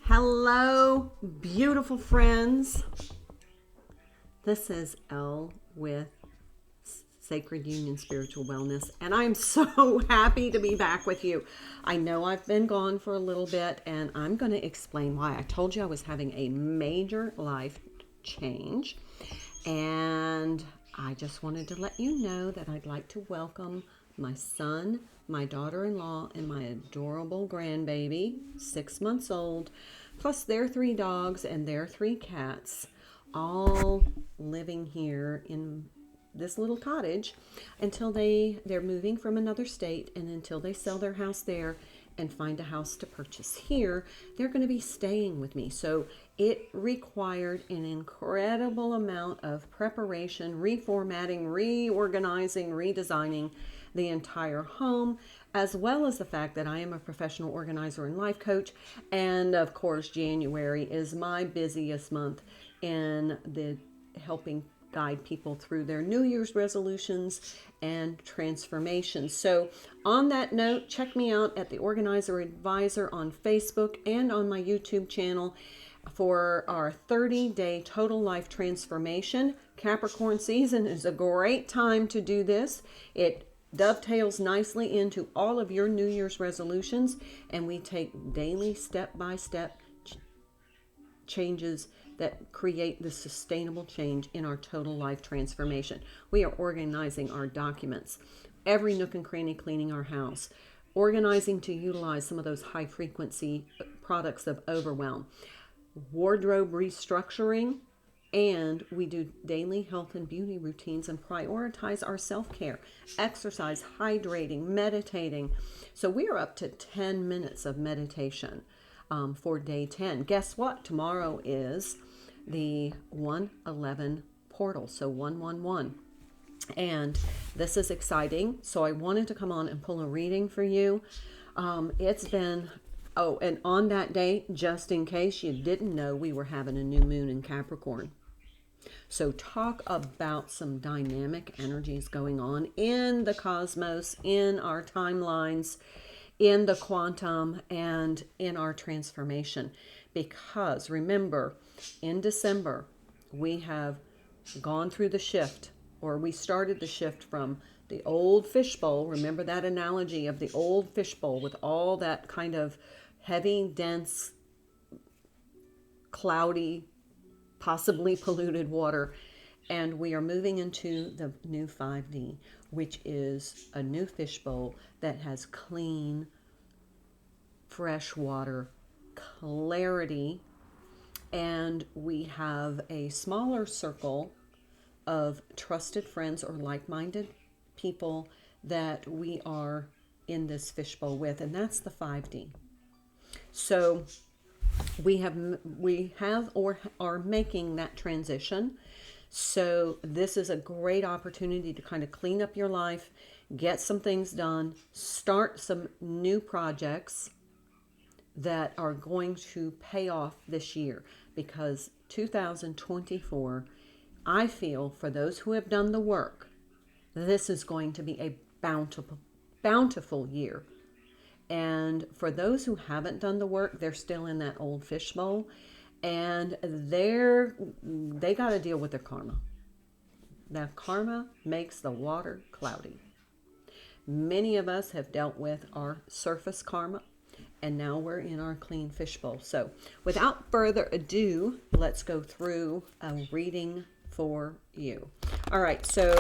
Hello, beautiful friends. This is Elle with Sacred Union Spiritual Wellness, and I'm so happy to be back with you. I know I've been gone for a little bit, and I'm going to explain why. I told you I was having a major life change, and I just wanted to let you know that I'd like to welcome my son, my daughter-in-law, and my adorable grandbaby, 6 months old, plus their 3 dogs and their 3 cats, all living here in this little cottage until they're moving from another state, and until they sell their house there and find a house to purchase here, they're going to be staying with me. So it required an incredible amount of preparation, reformatting, reorganizing, redesigning the entire home, as well as the fact that I am a professional organizer and life coach. And of course, January is my busiest month in the helping guide people through their New Year's resolutions and transformations. So on that note, check me out at The Organizer Advisor on Facebook and on my YouTube channel for our 30-day total life transformation. Capricorn season is a great time to do this. It dovetails nicely into all of your New Year's resolutions, and we take daily step-by-step changes that create the sustainable change in our total life transformation. We are organizing our documents, every nook and cranny, cleaning our house, organizing to utilize some of those high frequency products of overwhelm, wardrobe restructuring, and we do daily health and beauty routines and prioritize our self-care, exercise, hydrating, meditating. So we are up to 10 minutes of meditation for day 10. Guess what? Tomorrow is the 111 portal, so 111. And this is exciting. So I wanted to come on and pull a reading for you. It's been, and on that day, just in case you didn't know, we were having a new moon in Capricorn. So talk about some dynamic energies going on in the cosmos, in our timelines, in the quantum, and in our transformation. Because remember, in December, we have gone through the shift, or we started the shift from the old fishbowl. Remember that analogy of the old fishbowl with all that kind of heavy, dense, cloudy, possibly polluted water. And we are moving into the new 5D, which is a new fishbowl that has clean, fresh water, clarity, and we have a smaller circle of trusted friends or like-minded people that we are in this fishbowl with, and that's the 5D. So we have or are making that transition. So this is a great opportunity to kind of clean up your life, get some things done, start some new projects that are going to pay off this year, because 2024, I feel, for those who have done the work, this is going to be a bountiful year. And for those who haven't done the work, they're still in that old fishbowl, and they got to deal with their karma. Now, karma makes the water cloudy. Many of us have dealt with our surface karma, and now we're in our clean fishbowl. So without further ado, let's go through a reading for you. All right, so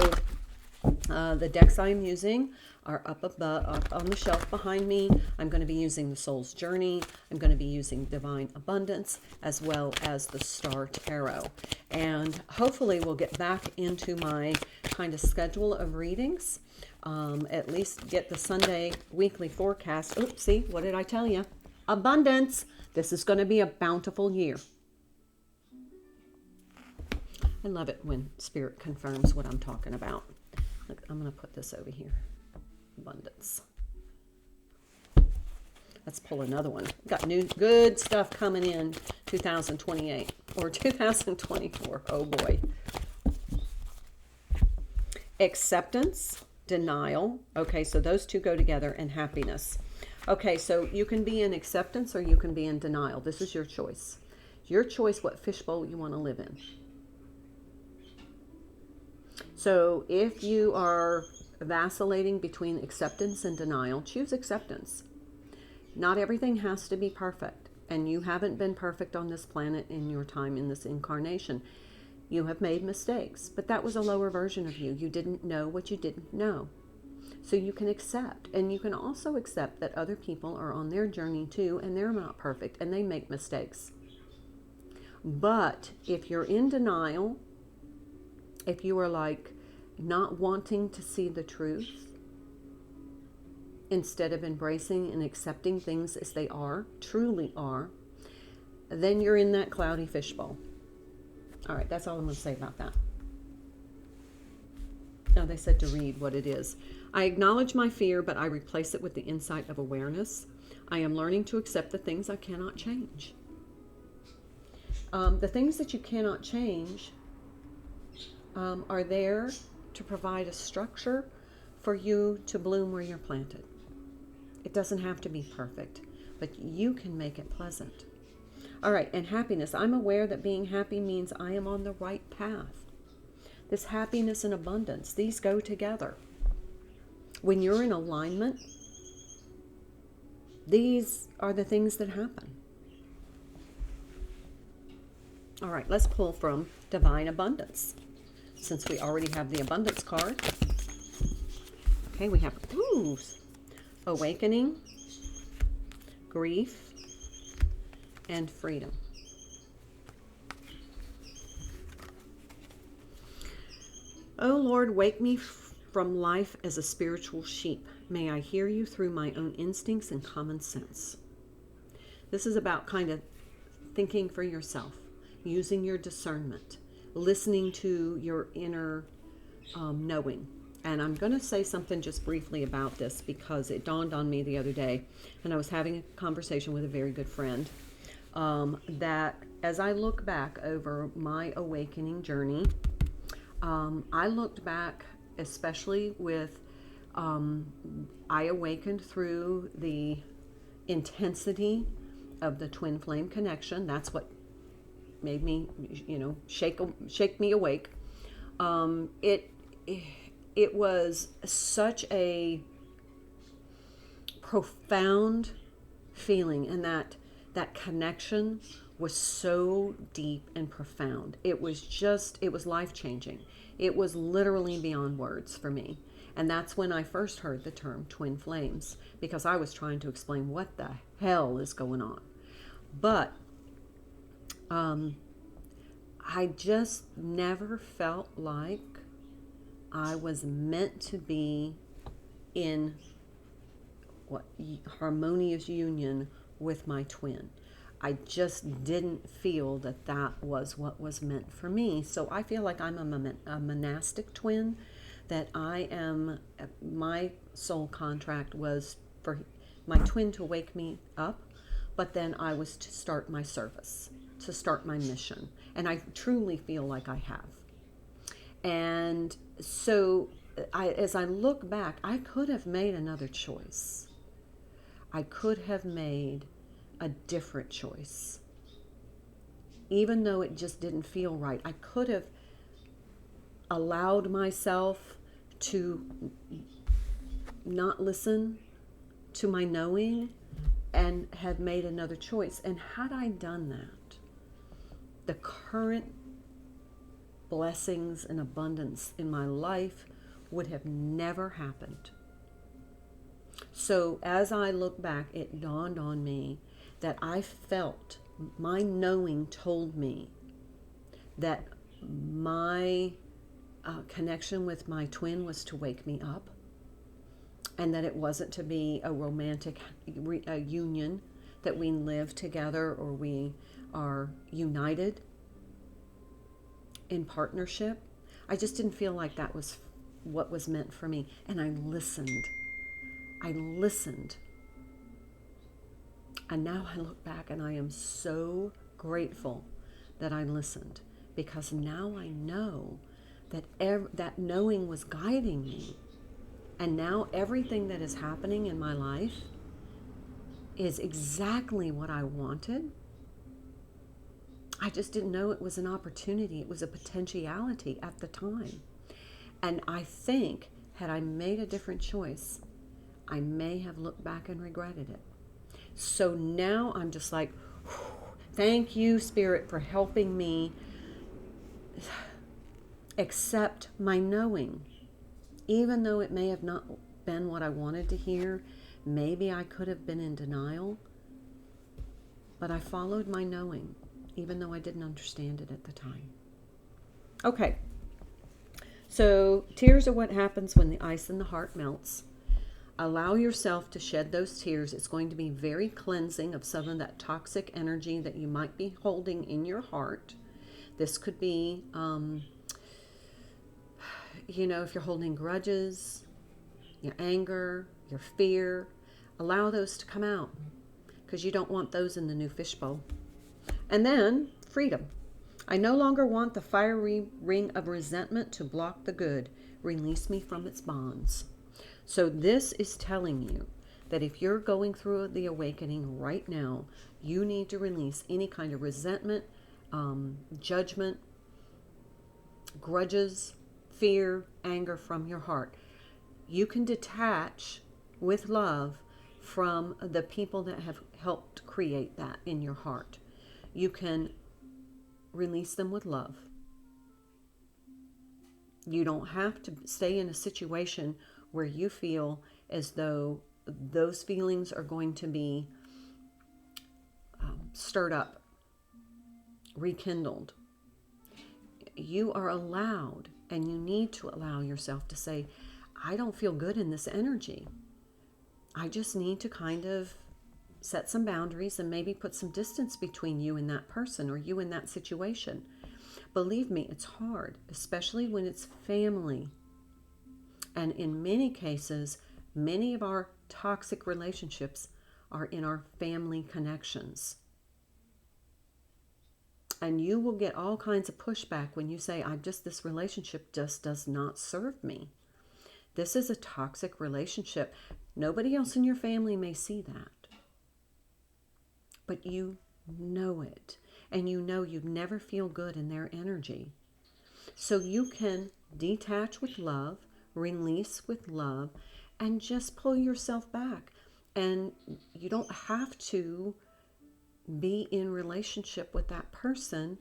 the decks I'm using are up on the shelf behind me. I'm going to be using the Soul's Journey. I'm going to be using Divine Abundance, as well as the Star Tarot. And hopefully we'll get back into my kind of schedule of readings. At least get the Sunday weekly forecast. Oops, see, what did I tell you? Abundance. This is going to be a bountiful year. I love it when Spirit confirms what I'm talking about. Look, I'm going to put this over here. Abundance. Let's pull another one. Got new good stuff coming in 2028 or 2024. Oh boy. Acceptance, denial. Okay, so those two go together, and happiness. Okay, so you can be in acceptance or you can be in denial. This is your choice. Your choice what fishbowl you want to live in. So if you are vacillating between acceptance and denial, choose acceptance. Not everything has to be perfect, and you haven't been perfect on this planet in your time in this incarnation. You have made mistakes, but that was a lower version of you. You didn't know what you didn't know. So you can accept, and you can also accept that other people are on their journey too, and they're not perfect, and they make mistakes. But if you're in denial, if you are like not wanting to see the truth, instead of embracing and accepting things as they are, truly are, then you're in that cloudy fishbowl. All right, that's all I'm going to say about that. Now, they said to read what it is. I acknowledge my fear, but I replace it with the insight of awareness. I am learning to accept the things I cannot change. The things that you cannot change are there to provide a structure for you to bloom where you're planted. It doesn't have to be perfect, but you can make it pleasant. All right, and happiness. I'm aware that being happy means I am on the right path. This happiness and abundance, these go together. When you're in alignment, these are the things that happen. All right, let's pull from Divine Abundance, since we already have the Abundance card. Okay, we have awakening, grief, and freedom. Oh Lord, wake me from life as a spiritual sheep. May I hear you through my own instincts and common sense. This is about kind of thinking for yourself, using your discernment, listening to your inner knowing. And I'm going to say something just briefly about this because it dawned on me the other day, and I was having a conversation with a very good friend, that as I look back over my awakening journey, I looked back especially with, I awakened through the intensity of the twin flame connection. That's what made me, shake me awake. It was such a profound feeling, and that connection was so deep and profound. It was life-changing. It was literally beyond words for me. And that's when I first heard the term twin flames, because I was trying to explain what the hell is going on. But I just never felt like I was meant to be in harmonious union with my twin. I just didn't feel that was what was meant for me. So I feel like I'm a monastic twin, that my soul contract was for my twin to wake me up, but then I was to start my service, to start my mission. And I truly feel like I have. And so as I look back, I could have made another choice. I could have made a different choice. Even though it just didn't feel right, I could have allowed myself to not listen to my knowing and have made another choice. And had I done that, the current blessings and abundance in my life would have never happened. So as I look back, it dawned on me that I felt, my knowing told me that my connection with my twin was to wake me up, and that it wasn't to be a romantic union, that we live together or we are united in partnership. I just didn't feel like that was what was meant for me. And I listened. And now I look back and I am so grateful that I listened, because now I know that that knowing was guiding me. And now everything that is happening in my life is exactly what I wanted. I just didn't know it was an opportunity. It was a potentiality at the time. And I think, had I made a different choice, I may have looked back and regretted it. So now I'm just like, thank you, Spirit, for helping me accept my knowing. Even though it may have not been what I wanted to hear, maybe I could have been in denial, but I followed my knowing, even though I didn't understand it at the time. Okay, so tears are what happens when the ice in the heart melts. Allow yourself to shed those tears. It's going to be very cleansing of some of that toxic energy that you might be holding in your heart. This could be, if you're holding grudges, your anger, your fear, allow those to come out because you don't want those in the new fishbowl. And then freedom. I no longer want the fiery ring of resentment to block the good. Release me from its bonds. So this is telling you that if you're going through the awakening right now, you need to release any kind of resentment, judgment, grudges, fear, anger from your heart. You can detach with love from the people that have helped create that in your heart. You can release them with love. You don't have to stay in a situation where you feel as though those feelings are going to be stirred up, rekindled. You are allowed, and you need to allow yourself to say, I don't feel good in this energy. I just need to kind of set some boundaries and maybe put some distance between you and that person or you and that situation. Believe me, it's hard, especially when it's family. And in many cases, many of our toxic relationships are in our family connections. And you will get all kinds of pushback when you say, this relationship just does not serve me. This is a toxic relationship. Nobody else in your family may see that. But you know it. And you know you'd never feel good in their energy. So you can detach with love, release with love, and just pull yourself back. And you don't have to be in relationship with that person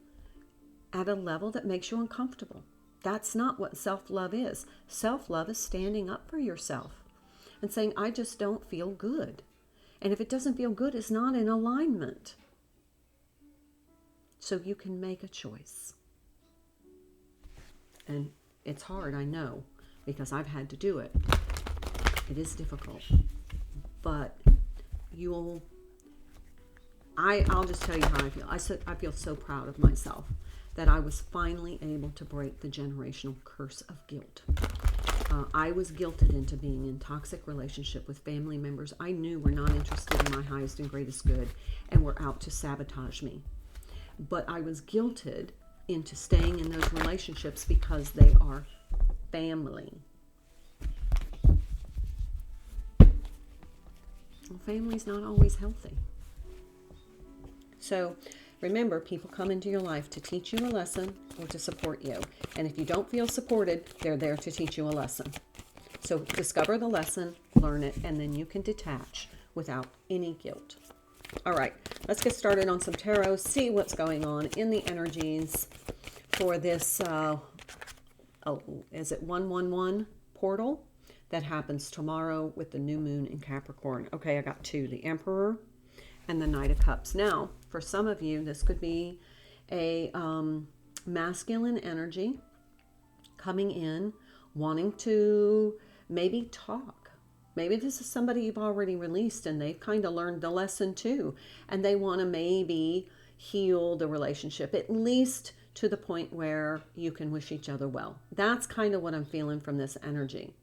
at a level that makes you uncomfortable. That's not what self-love is. Self-love is standing up for yourself and saying, I just don't feel good. And if it doesn't feel good, it's not in alignment. So you can make a choice. And it's hard, I know, because I've had to do it. It is difficult. But I'll just tell you how I feel. I feel so proud of myself that I was finally able to break the generational curse of guilt. I was guilted into being in toxic relationship with family members I knew were not interested in my highest and greatest good and were out to sabotage me. But I was guilted into staying in those relationships because they are family. Well, family's not always healthy. So remember, people come into your life to teach you a lesson or to support you. And if you don't feel supported, they're there to teach you a lesson. So discover the lesson, learn it, and then you can detach without any guilt. All right, let's get started on some tarot, see what's going on in the energies for this, is it 111 portal that happens tomorrow with the new moon in Capricorn. Okay, I got two, the Emperor and the Knight of Cups. Now, for some of you, this could be a masculine energy coming in, wanting to maybe talk. Maybe this is somebody you've already released and they've kind of learned the lesson too. And they want to maybe heal the relationship, at least to the point where you can wish each other well. That's kind of what I'm feeling from this energy.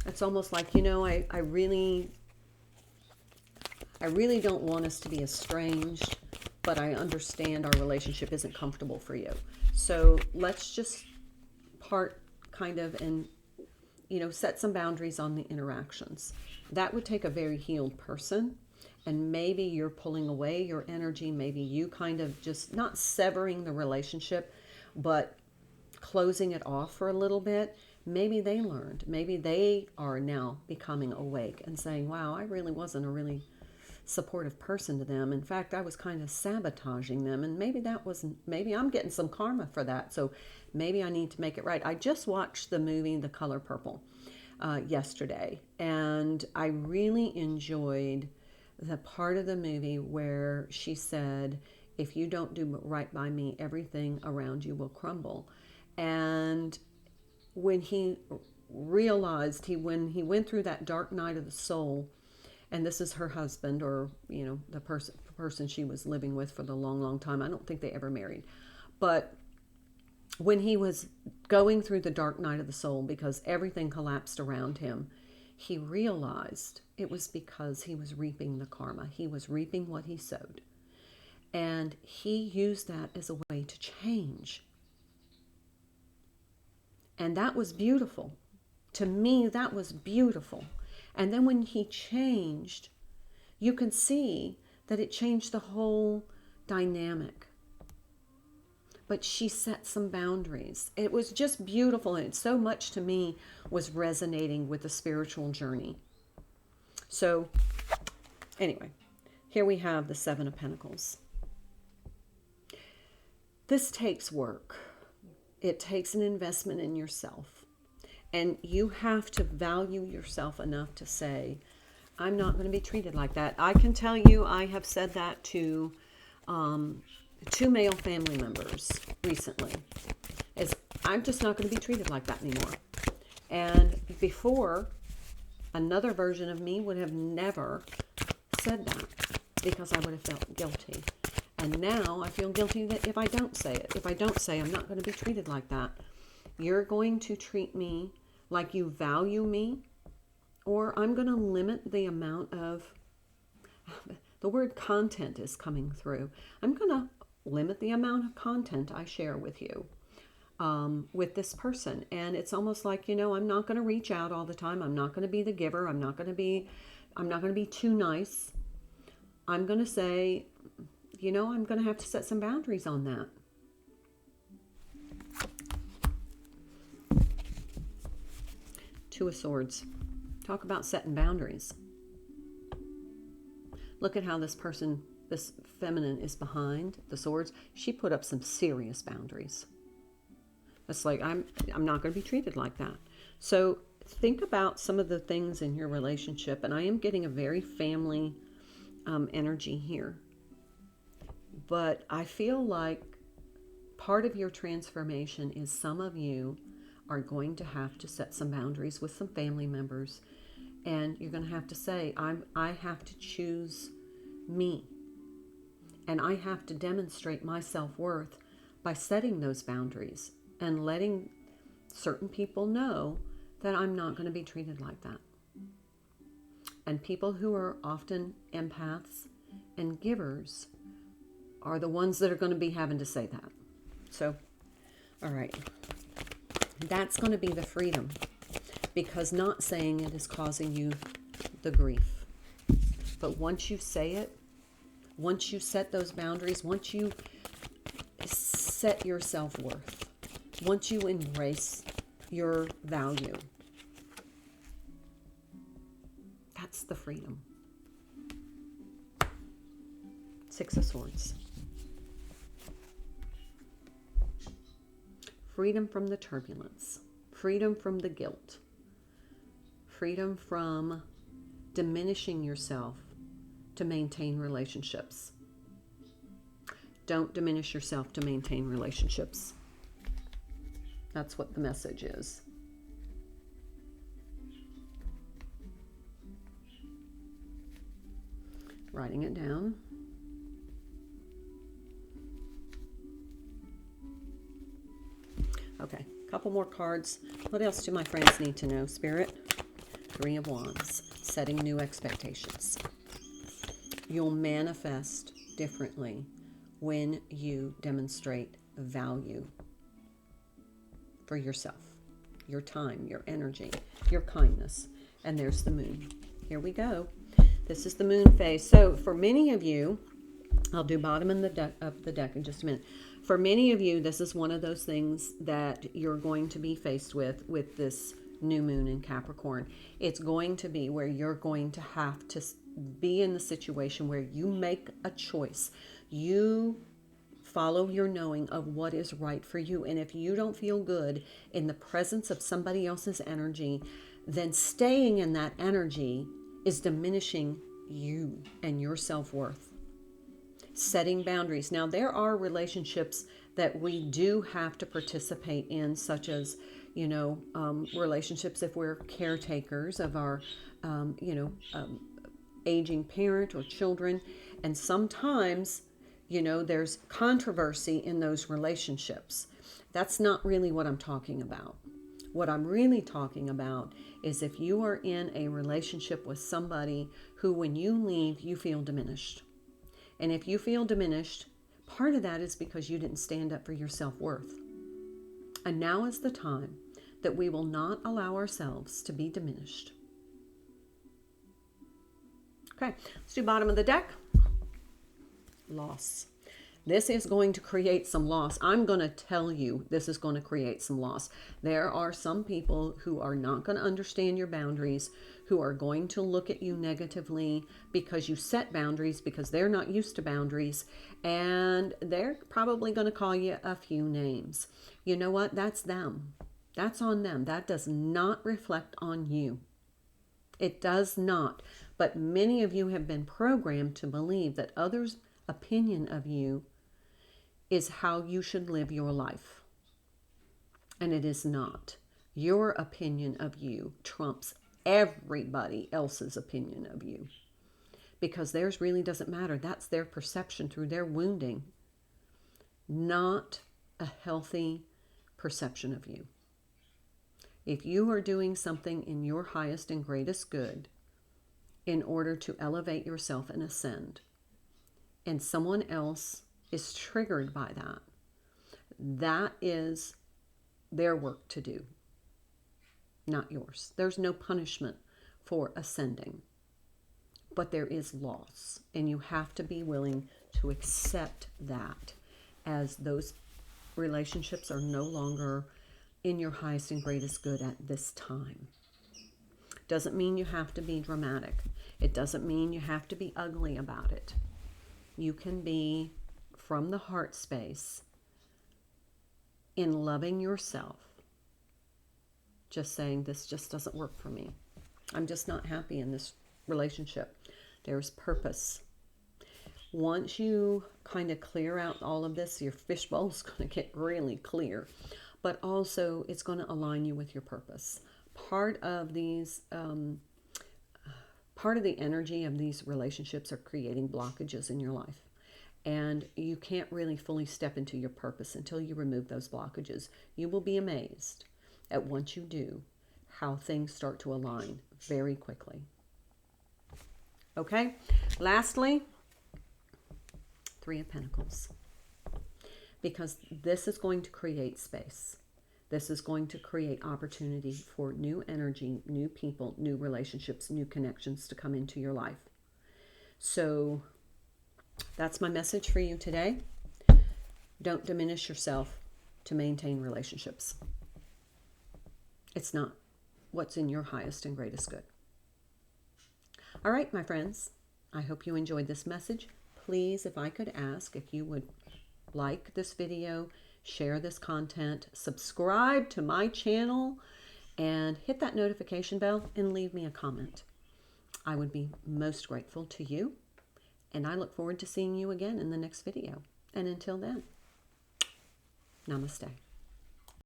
It's almost like, I really don't want us to be estranged, but I understand our relationship isn't comfortable for you. So let's just part kind of and set some boundaries on the interactions. That would take a very healed person. And maybe you're pulling away your energy. Maybe you kind of just not severing the relationship, but closing it off for a little bit. Maybe they learned. Maybe they are now becoming awake and saying, wow, I really wasn't a really supportive person to them. In fact, I was kind of sabotaging them. And maybe I'm getting some karma for that. So maybe I need to make it right. I just watched the movie The Color Purple yesterday, and I really enjoyed the part of the movie where she said, if you don't do right by me, everything around you will crumble. And when he realized, when he went through that dark night of the soul, and this is her husband, or the person she was living with for the long, long time. I don't think they ever married. But when he was going through the dark night of the soul, because everything collapsed around him, he realized it was because he was reaping the karma. He was reaping what he sowed. And he used that as a way to change. And that was beautiful. To me, that was beautiful. And then when he changed, you can see that it changed the whole dynamic. But she set some boundaries. It was just beautiful, and so much to me was resonating with the spiritual journey. So anyway, here we have the Seven of Pentacles. This takes work. It takes an investment in yourself. And you have to value yourself enough to say, I'm not going to be treated like that. I can tell you, I have said that to 2 male family members recently. I'm just not going to be treated like that anymore. And before, another version of me would have never said that because I would have felt guilty. And now I feel guilty that if I don't say it, I'm not going to be treated like that. You're going to treat me like you value me, or I'm going to limit the amount of, the word content is coming through. I'm going to limit the amount of content I share with you, with this person. And it's almost like, I'm not going to reach out all the time. I'm not going to be the giver. I'm not going to be too nice. I'm going to say, I'm going to have to set some boundaries on that. Two of Swords. Talk about setting boundaries. Look at how this person, this feminine, is behind the swords. She put up some serious boundaries. It's like, I'm not going to be treated like that. So think about some of the things in your relationship. And I am getting a very family energy here. But I feel like part of your transformation is some of you are going to have to set some boundaries with some family members, and you're going to have to say, I have to choose me, and I have to demonstrate my self-worth by setting those boundaries and letting certain people know that I'm not going to be treated like that. And people who are often empaths and givers are the ones that are going to be having to say that. So, all right. That's going to be the freedom, because not saying it is causing you the grief. But once you say it, once you set those boundaries, once you set your self-worth, once you embrace your value, that's the freedom. Six of Swords. Freedom from the turbulence, freedom from the guilt, freedom from diminishing yourself to maintain relationships. Don't diminish yourself to maintain relationships. That's what the message is. Writing it down. Okay, a couple more cards. What else do my friends need to know, Spirit? Three of Wands, setting new expectations. You'll manifest differently when you demonstrate value for yourself. your time, your energy, your kindness. And there's the moon. Here we go. This is the moon phase. So for many of you, I'll do bottom of the deck in just a minute. For many of you, this is one of those things that you're going to be faced with this new moon in Capricorn. It's going to be where you're going to have to be in the situation where you make a choice. You follow your knowing of what is right for you. And if you don't feel good in the presence of somebody else's energy, then staying in that energy is diminishing you and your self-worth. Setting boundaries. Now, there are relationships that we do have to participate in, such as, relationships if we're caretakers of our, aging parent or children. And sometimes, there's controversy in those relationships. That's not really what I'm talking about. What I'm really talking about is if you are in a relationship with somebody who, when you leave, you feel diminished. And if you feel diminished, part of that is because you didn't stand up for your self-worth. And now is the time that we will not allow ourselves to be diminished. Okay, let's do bottom of the deck. Loss. This is going to create some loss. I'm going to tell you this is going to create some loss. There are some people who are not going to understand your boundaries, who are going to look at you negatively because you set boundaries, because they're not used to boundaries, and they're probably going to call you a few names. You know what? That's them. That's on them. That does not reflect on you. It does not. But many of you have been programmed to believe that others' opinion of you is how you should live your life. And it is not. Your opinion of you trumps everybody else's opinion of you, because theirs really doesn't matter. That's their perception through their wounding, not a healthy perception of you. If you are doing something in your highest and greatest good in order to elevate yourself and ascend, and someone else is triggered by that, that is their work to do, not yours. There's no punishment for ascending, but there is loss, and you have to be willing to accept that, as those relationships are no longer in your highest and greatest good at this time. Doesn't mean you have to be dramatic. It doesn't mean you have to be ugly about it. You can be from the heart space in loving yourself, just saying, this just doesn't work for me. I'm just not happy in this relationship. There's purpose. Once you kind of clear out all of this, your fishbowl's going to get really clear, but also it's going to align you with your purpose. Part of the energy of these relationships are creating blockages in your life. And you can't really fully step into your purpose until you remove those blockages. You will be amazed at, once you do, how things start to align very quickly. Okay, lastly, Three of Pentacles. Because this is going to create space. This is going to create opportunity for new energy, new people, new relationships, new connections to come into your life. So that's my message for you today. Don't diminish yourself to maintain relationships. It's not what's in your highest and greatest good. All right, my friends, I hope you enjoyed this message. Please, if I could ask, if you would like this video, share this content, subscribe to my channel, and hit that notification bell and leave me a comment. I would be most grateful to you. And I look forward to seeing you again in the next video. And until then, namaste.